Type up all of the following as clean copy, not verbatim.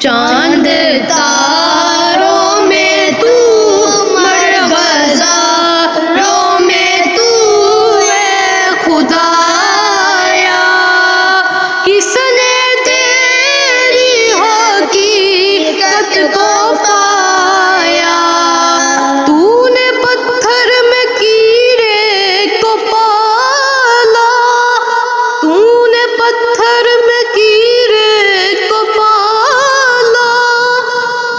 چاند تاروں میں تو، مرغزاروں میں تو ہے خدایا، کس نے تیری حقیقت کو پایا؟ تو نے پتھر میں کیڑے کو پالا، تو نے پتھر میں کیڑے کو پالا،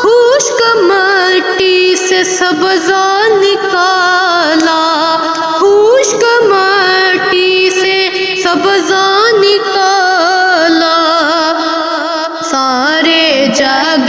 خشک مٹی سے سبزہ نکالا، خشک مٹی سے سبزہ نکالا، سارے جگ